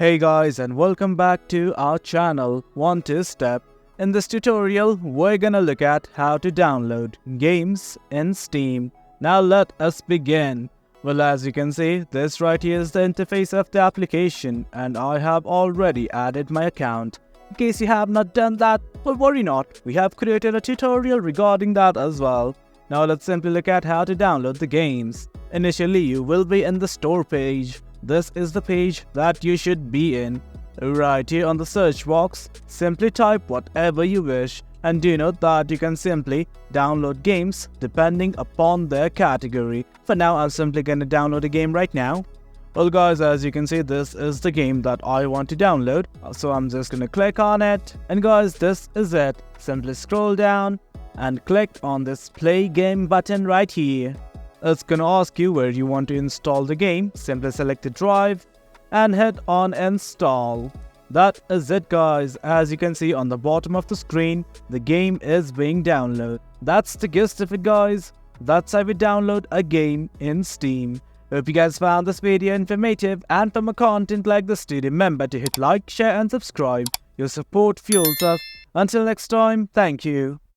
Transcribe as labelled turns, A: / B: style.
A: Hey guys, and welcome back to our channel 1-2-Step. In this tutorial, we're gonna look at how to download games in Steam. Now let us begin. Well, as you can see, this right here is the interface of the application, and I have already added my account. In case you have not done that, well, worry not, we have created a tutorial regarding that as well. Now let's simply look at how to download the games. Initially, you will be in the store page. This is the page that you should be in. Right here on the search box, simply type whatever you wish, and do note that you can simply download games depending upon their category. For now, I'm simply gonna download a game right now. Well guys, as you can see, this is the game that I want to download. So I'm just gonna click on it. And guys, this is it. Simply scroll down and click on this play game button right here. It's gonna ask you where you want to install the game. Simply select the drive and hit on install. That is it guys. As you can see on the bottom of the screen, the game is being downloaded. That's the gist of it guys. That's how we download a game in Steam. Hope you guys found this video informative, and for more content like this, do remember to hit like, share and subscribe. Your support fuels us. Until next time, thank you.